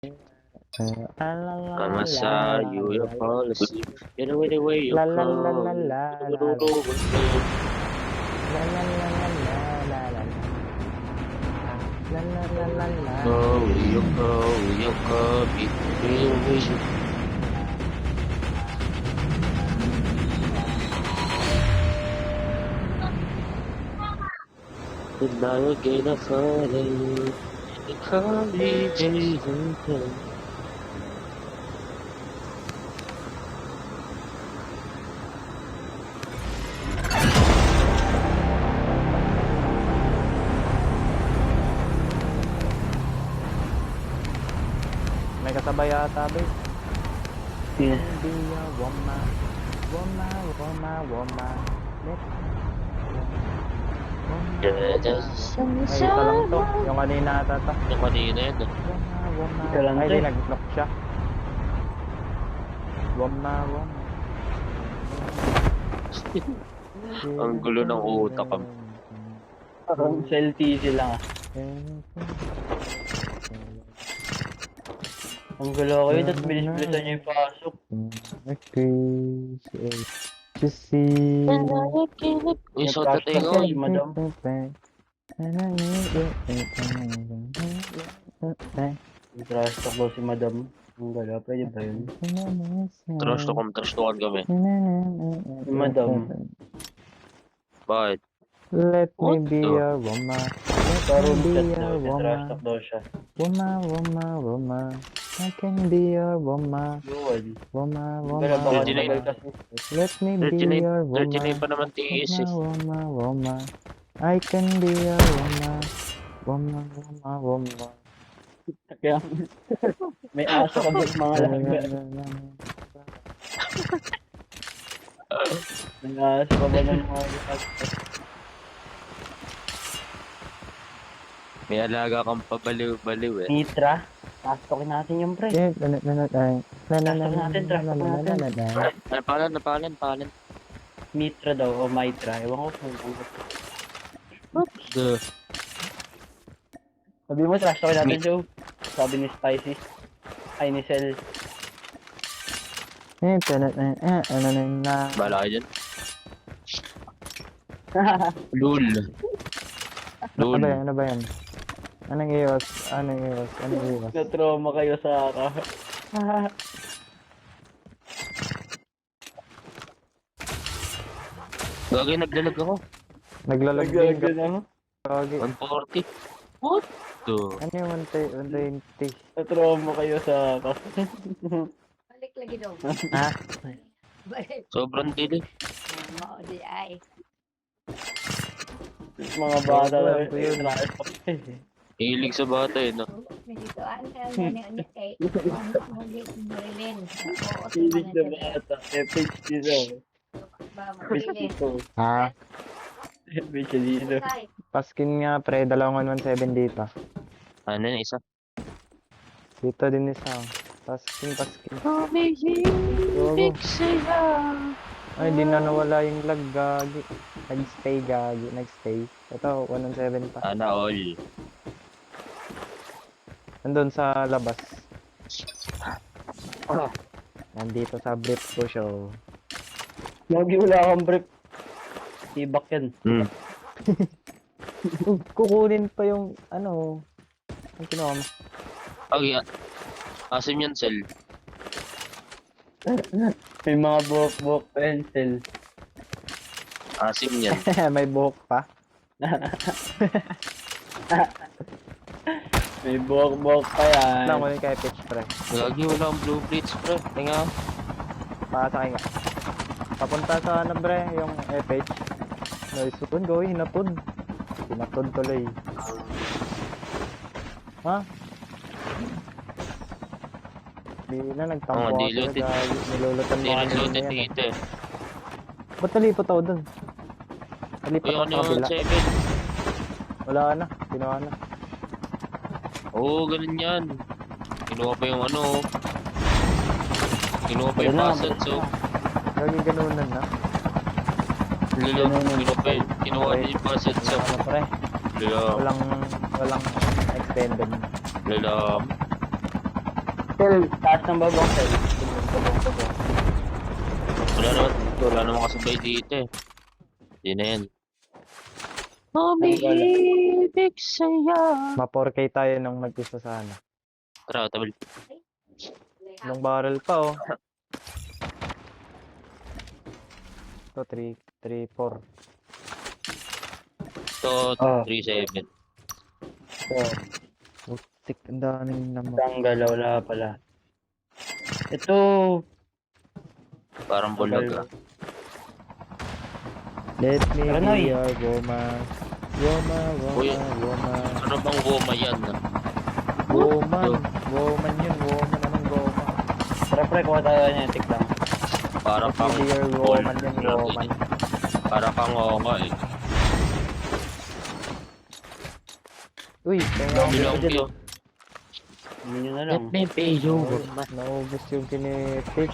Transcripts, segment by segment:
I'm a side, you your policy. Get away the way you La la la call. la la la la. La la la la la la la. La la la la la. Go, you go, you go, be real vision. And now again I follow you. You call me Jason. May kasabay yata, babe. Yeah. Be a woman. Woman, woman, woman. Yeah, Ay, isa lang to. Yung kanina ata to. yung kanina yun. Woman, woman. Isa lang Ay, to di eh. nag-knock siya. Woman, woman. Ang gulo ng utak ko. Parang sa LTC lang ah. Ang gulo ko yun, tapos bilis-bilisan niya yung pasok. To see. Uy, so Nag-crash tatay test ko. si madam. Trash talk daw si madam. Ang gala, pwede ba yun? Trash talk kami. Si madam. Bakit? Let me What be the? your woman. Parang Be chat your daw, trash woman. talk daw siya. Woman, woman, woman. I can be your woman. Yun. Woman, Gala, baka woman, tagal woman. kasi. Let me be 39 your woman. pa naman tiis eh. Woman, woman. I can be your woman. Woman, woman, woman. Kaya, may aso ka doon mga laga. May aso ka ba ng mga laga? May alaga kang pabaliw-baliw eh. Nitra, tastokin natin yung pre. Palan. Mitra daw o Mitra. Ewan ko kung What the? sabi mo, trash talkin natin, Joe. Sabi ni Spicy. Ay, ni Cell. Bala ka dyan. Lul. Lul. Ano ba yan? Anong iwas? Na-trauma kayo sa aka. Gagay, naglalag ako. Naglalag din ka. Nagagano. Gagi. 140. What the? Ano yung 120? Na-trauma kayo sa aka. Balik lagi daw. Ha? Balik. Sobrang dili. Mao di ay. Mga bata Oo, lang. alam ko yun. Trash talk. Hilig sa bata eh, no? Dito ang ni kay Muli Marilyn. Oo, Hilig na bata. FHD daw. Marilyn. Ha? FHD daw. Paskin nga pre, 217 dito. Ano yung isa? Dito din isa. Paskin. Gogo. Ay, di na nawala yung lag, gagi. Nag-stay. Ito, 117 pa. Sana all. Nandun sa labas. Nandito sa brief ko show. Lagi wala kang brief. Tibak yan. Kukunin pa yung, ano, ang kinuha mo. Okay, asim yan, Cell. May mga buhok-buhok pencil. Asim yan. May buhok pa. May buhok-buhok pa yan. Lang ko yung kay Pitch, pre. Lagi wala ang blue blitz, bro. Tinga. Pakasakay nga. Papunta sa ano, pre, yung FH. Nice one, go, hinatod. Hinatod tuloy. Ha? Di na, nagtampo Oo, ako di sila, looted. guys. Nilulutan Hindi mo rin kanina loaded yan, eh. dito eh. Ba't nalipot ako dun? Nalipot Uy, ako ano sa yung kabila. 7? Wala na, ginawa na. Oo, ganun yan. Kinuha pa yung ano. Kinuha pa yung Ganun. facet, so. Lagi ganunan na. Kinuha din yung facet, so. Ano pre? Lala. Walang extended. Lala. Cell, taas ng babang cell. Wala naman kasabay dito eh. Hindi na yan. Wala. Umiibig sa'yo. Ma-4K tayo nang mag-isa sana. Tara, tabal. Long barrel pa oh. Ito, 3, 4. Ito, Oh. 3-7. So, Putik, ang daming naman. tanggal, wala pala. Ito, Parang bulag ah. Let me Tara na, be your woman. Uy. Woman. Ano bang goma yan ah? Woman. Woman yun, woman. Anong woman? tara pre, kuha tayo niya, tik lang. Parang Let pang me be your woman yun, woman. Parang pang nga eh. Uy, kaya Bilonggi oh. Hindi nyo na lang. me be your naubos yung kinetic.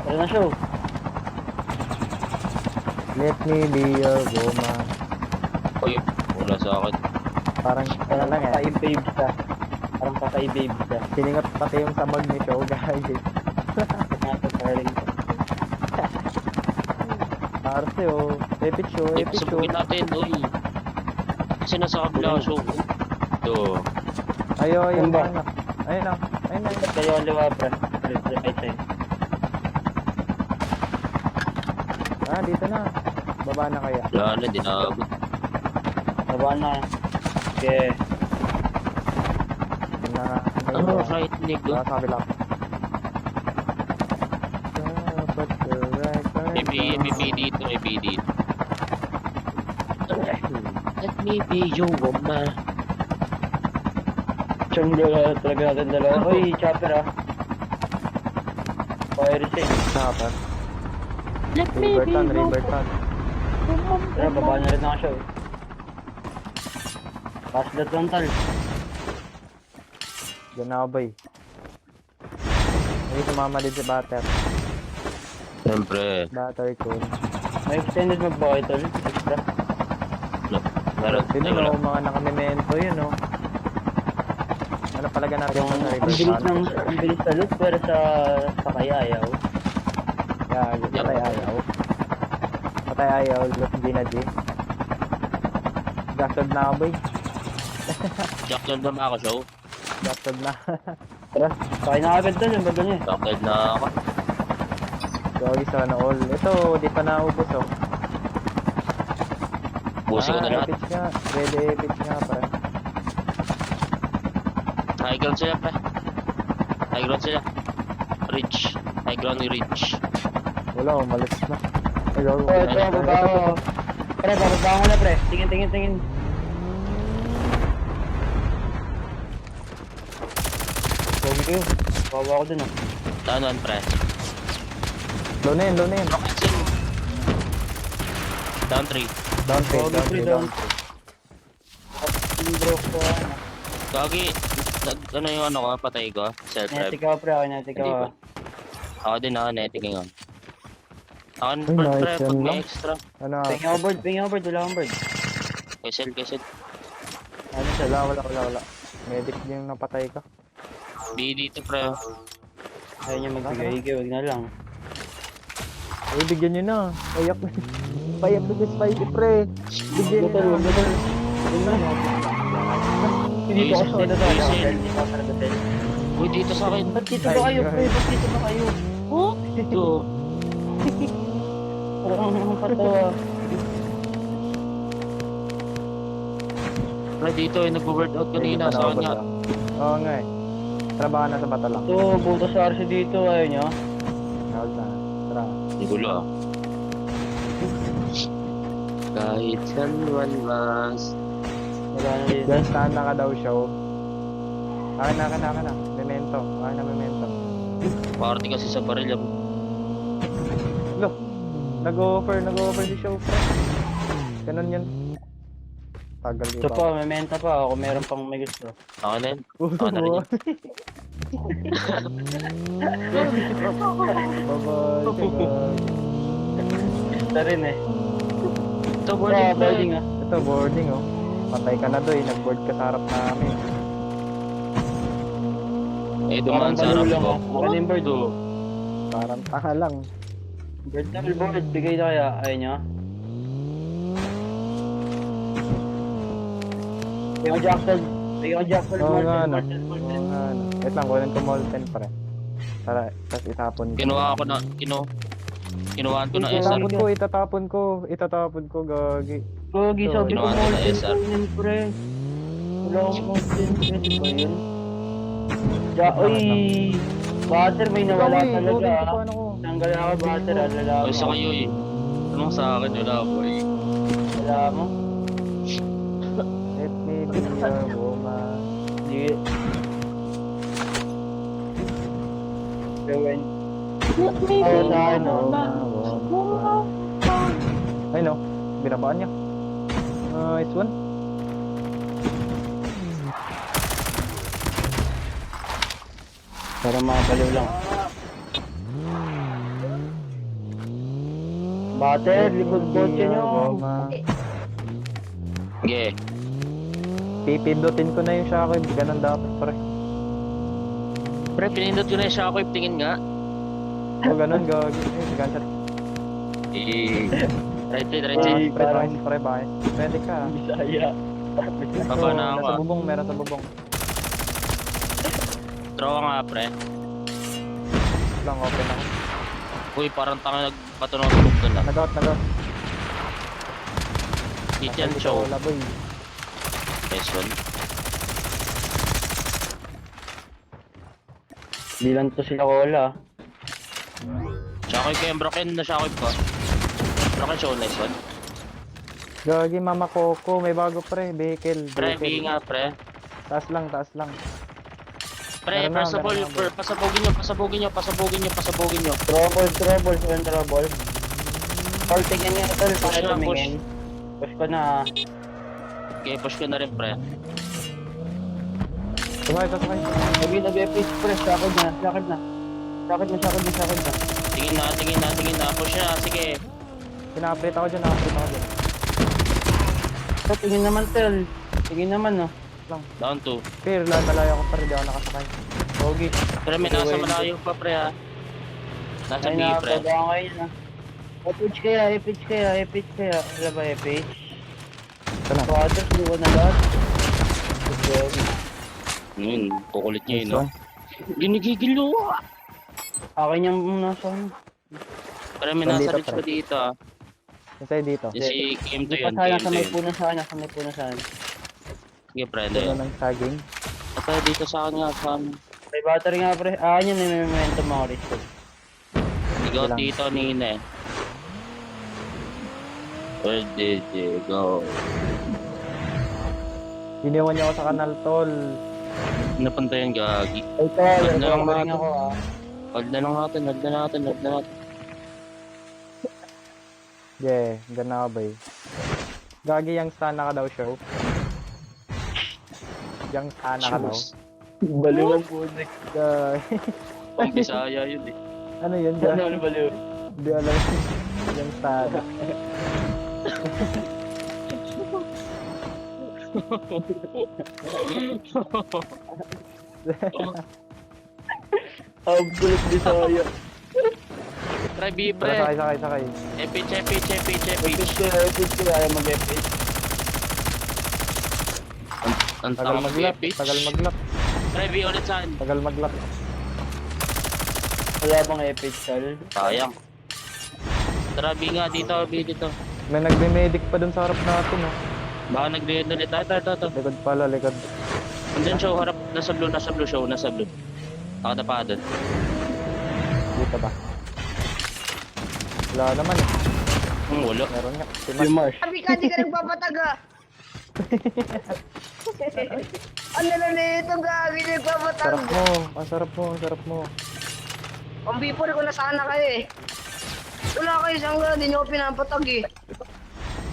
Tara na show. Let me be your woman. Uy, wala sa akin. Parang, ano Parang lang eh. papay-babes ka. Parang papay-babes ka. Siningat pati yung sabag ni Show, guys. Napag-paring ka. Arce, oh. Epic show, Uy, epic show. pasabugin natin, uy. Kasi nasa kabila show. Ito. Ayo, Ano ayun ba? na. Ayun na. Ayun na. Ba't kayo ang liwa pre? Right side. Ah, dito na. Baba na kaya. Wala na, dinabot. Sabaan na. Okay. Yun na. Ano, right leg oh. Ah, sabi lang. May B dito, may B dito. Let me be your woman. Siyang talaga natin dalawa. Uy, chopper ah. Fire sing. Sapa. Let me be Riverton, your Riverton. Tara, baba na rin ako siya. Pass that lang tal. Diyan na ako, boy. Hindi sumama din si Butter. Siyempre. Butter ko. May extended mag-buy tol. Extra. Meron. Sino Ay, wala. no, mga nakamemento yun, no? Ano palaga natin Yung sa ang bilis Riverton? ang bilis sa loot pero sa kaya ayaw. Yeah, patay ayaw. Patay ayaw, look G na G. Gasod na ako, boy. Jackson na ako show. Gasod na. Tara, kaya na agad doon yung bagal niya. Jackson na ako. Sorry, sana all. Ito, di pa naubos, oh. Busin ko na lahat. Epic nga. Ready epic nga, pare. High ground sila pre. High ground sila. Ridge. High ground ni Ridge. Wala, umalis na. Ayaw, Oh, ito, baba ako. Tara, bababa ko na pre. Tingin. Pogi kayo. Bawa ako dun ah. Tanon pre. Low na yun, low na yun. Rocket Cell. Down 3. Down trade, Pogi down pre trade, down. down. Bro ko ano. Gagi. Ano yung ano ko? Patay ko? Self-rev. Netik ako pre, ako netik Hindi ako. ba? Ako din ako, netting yun. Ako Ay, pre, nice pag yan may lang. extra. Ano? Ping ako bird, wala akong bird. Kesel. Ano siya? Wala. Medic yung napatay ka. B dito pre. Ayaw niya magbigay, wag na lang. Ay, bigyan nyo na. Payak na. Payak na spicy, pre. Bigyan nyo na. Hindi ko kasi dito tayo. Diesel. Hindi ko sa hotel. Uy, dito sa akin. Ba't dito ba kayo pre? Ba't dito ba kayo? Oh, dito. Parang katawa. Pre, dito yung nag-workout kanina sa kanya. Oo nga eh. Trabaho na sa bata lang. Ito, buto sa RC dito, ayaw niya. Out na. Tara. Ang gulo ah. Kahit saan man mas. Wala na dito. Guys, tahan na ka daw show. Akin na. Memento. Akin na memento. Party kasi sa baril. Look. Nag-offer si show, pre. Ganun yan. Tagal Ito iba. pa, may menta pa. Ako meron pang may gusto. Ako na yun. Ako na rin yun. Bye-bye. Ito rin eh. Ito, Boarding, boarding pre. boarding ah. Ito, boarding, oh. Patay ka na doy. Nag-board ka sa harap namin. Eh, dumaan sa harap ko. Ano yung bird? Parang tanga lang. Bird na bird. Bigay na kaya. Ayaw niya. Bigay ko jackal. Bigay ko jackal. Oo nga, no. Martel. Oo nga, no. Wait lang, kunin ko molten pre. Tapos itapon ko. Kinuha ko na, kinuhaan ko na SR. Itatapon ko, gagi. Gogi, sabi ko Ginawa nila molten SR. ko yun, pre. Wala akong molten. Pwede ba yun? Uy! Butter, may nawala talaga. Kunin ko pa ano ko. Tanggal na ako butter, lala O sa mo. kayo eh. Anong sa akin, wala po eh. Lala mo. Let me be your woman. Hindi. Gawin. Oo, sa akin, oh. Ay no, binabaan niya. Nice one. Para makapaliw lang. Butter, likod kotse nyo. Sige. Pipindutin ko na yung shockwave, ganun dapat pre. Pre, pinindot ko na yung shockwave, tingin nga. O ganun, gagi. Eh, gunshot. Eh, right side, right Ay, side. Pre, bakit? Pwede ka. Bisaya. Baba na ako, Nasa ah. bubong, meron sa bubong. Draw nga, pre. Lang, open ako. Uy, parang tanga nagpatunog doon ah. Nag-out. Kitchen show. Wala boy. Nice one. Hindi lang to sila cola. Shockwave ko yung broken na shockwave ko. Broken show, nice one. Gagi, Mama Coco, may bago pre, vehicle. Pre, bigay nga, pre. Taas lang. Pre, Meron na, first of all, meron na, pasabugin nyo. Trouble, silang trouble. Tol, tingnan nga tol, Push para lang, tumingin. Push ko na. Okay, push ko na rin, pre. Sakay. Lagi nag-epic press, sakod na. Sakod na. Tingin na. Push na, sige. Pina-update ako dyan. So, tingin naman tel. Tingin naman no. Down 2. Clear, malayo ako pa rin, di ako nakasakay. Pogi. Pero may nasa malayo pa, pre, ha. Nasa Ay B, na, pre. pwede ako ngayon ha. Epic kaya. Wala ba epic? Ito na. Butter, luwa na lahat. Pogi. Kukulit niya yun, Nice no? one. Ginigigil nyo. Akin yung nasa ano. Pero may Nandito, nasa ridge pre. pa dito, ha. Inside dito. Yung si Kim to Hindi pa yun, sana Kim sa to may yun. puno sana. Sige, pre, Ito hindi. na ng saging. At dito sa akin nga, Sam. May battery nga pre. Yun may momentum ako rito. Ikaw lang. dito, Nina, eh. Where did you go? Iniwan niya ako sa kanal, tol. Napunta yung gagi. Ay tol, Wag na lang recovering natin. ako Hold na natin. Yeah, gana ka ba eh. Gagi yung sana ka daw show. Yung sana ka daw. Baliwan po next. Gagi. Pang Bisaya yun, eh. Ano yun? Ano baliw? Hindi alam. Yung sana. Ang bulit Bisaya. Try B, Pre, pre. sakay. Epic. Epic kaya ayaw mag-epic. Ang Tagal tama maglap. epic. Tagal maglap. Try B ulit saan? Tagal maglap. Wala bang epic tol? Sayang. Tara, B nga dito. May nagme-medic pa dun sa harap natin, oh. Baka nag-read ulit. Ito. Likod pala, likod. Andun show, harap. Nasa blue show. Nakatapa doon. Dito ba? Wala naman, eh. Wala. Meron nga. Si Yung Mark. Marsh. Sabi ka, di ka nagpapataga. Ano na nito, gagi, nagpapatag. Sarap mo. Ang bipor ko na sana kayo eh. Wala kayo siyang gano'n, di nyo ako pinapatag eh.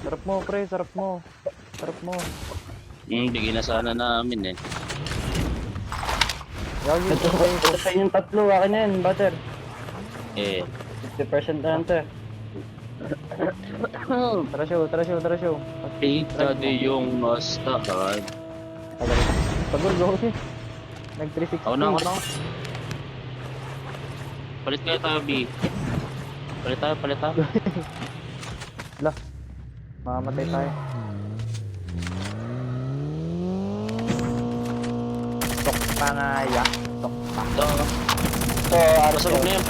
Sarap mo, pre. Sarap mo. Bigyan na sana namin, eh. Gagi, Ito sa inyong tatlo, akin na yan, butter. Eh. 50% na lang to. Tara show. Ika di yung mastahan. Tagal, gawin. Nag 360. Ako na. Palit kayo tayo, B. Palit tayo. Mamamatay tayo. Tok pa nga ya. Tok pa. Ito, pasabog na yan.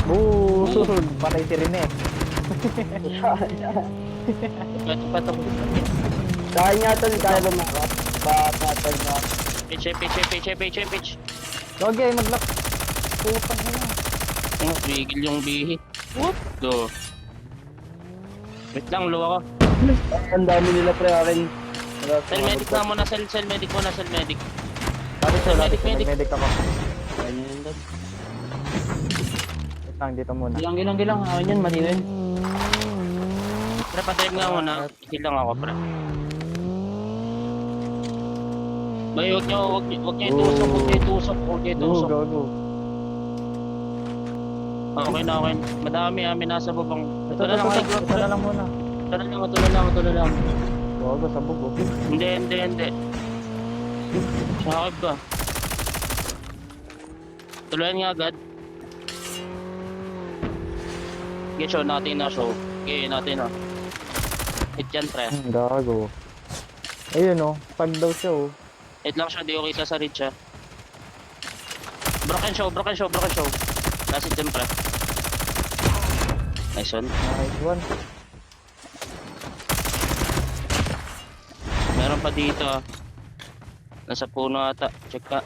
Boom! Patay si Rene. Ito. Kaya nga tol, kaya lumakot. Tol na. Pitch. Gogi, mag-lock. Putang ina. Bigil yung bihi. Whoop! Do. Wait lang, luwa ko. Ang dami nila pre akin. Cell medic na muna, cell medic muna, cell medic. Sabi ko, Medic. medic ako. Ganyan tol. Wait lang, dito muna. Gilang. Akin yan, matinin. Pre, patay nga muna. Heal lang ako, pre. Bay, huwag niyo itusok. Go. Okay na. Madami, nasa babang. Ito na lang, Ito na lang muna. Ito na lang. Gogo, sabog oh. Hindi. Sakib ka. Tuluyan nga agad. Okay, show natin na. Hit yan, pre. Gago. Ayun oh, pag daw siya oh. Hit lang siya, di ko kita sa reach siya. Broken show. Last hit din, pre. Nice one. Nice one. Meron pa dito. Nasa puno ata. Check ka.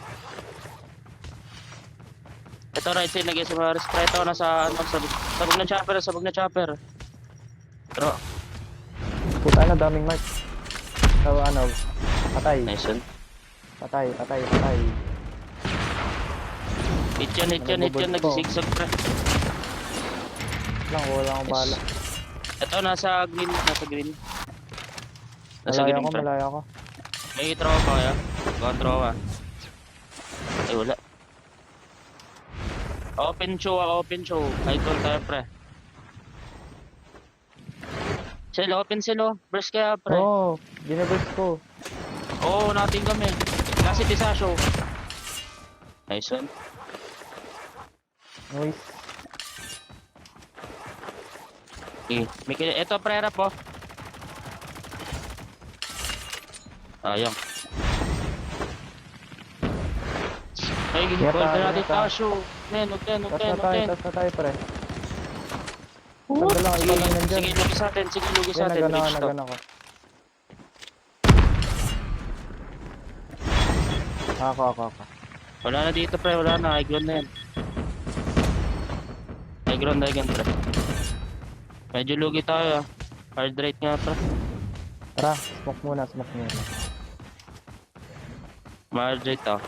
Ito right side lagi sa mga respreto. Nasa sabog na chopper. Pero, Puta na, daming mark. So ano, patay. nice one. Patay. Hit yan. Nag-zigzag, pre. Wala akong bala. Ito, nasa green. Nasa green, pre. Malaya ako. May throw pa kaya? Throw. Ay, wala. Open show. Idol tayo, pre. Open silo. Burst kaya, pre. Oh, ginabers ko. Oo, natin kami. Kasi sa show. Nice one. Noise. Okay. Ito, pre-rap, oh. Ayang. Ay, Yata, hold na natin yata. tayo show. Huwag Tas na tayo pre. Iba lang nandyan. Sige, lugis natin. Reach to. Nagana ko. Ako. Wala na dito, pre. Wala na. High ground na yan. High ground, pre. Medyo lugi tayo, ah. Hard rate nga, pre. Tara, smoke muna. Hard rate, ah.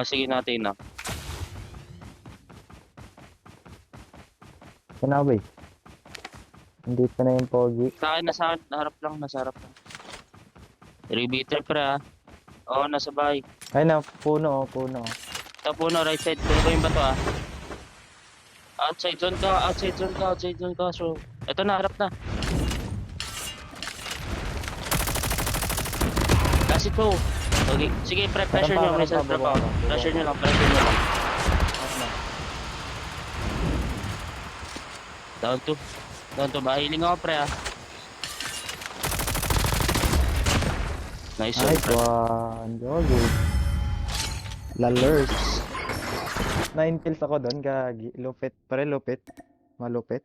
Sige natin, ah. Kanabay. Hindi pa na yung pogi. Sa akin. Nasa harap lang. Rebeater, pre, ah. Oo, nasa bahay. Ay na, puno. Ito puno, right side. Puno ko yung bato, ah. Outside zone ka. So, ito na, harap na. Kasi to. Okay. Sige, pre, pressure nyo. May self-drop ako. Pressure nyo lang. Down to. Mahiling ako, pre, ah. Nice one, pre. one. Gogo. Lalers. 9 kills ako doon, gagi. Lupit. Malupit.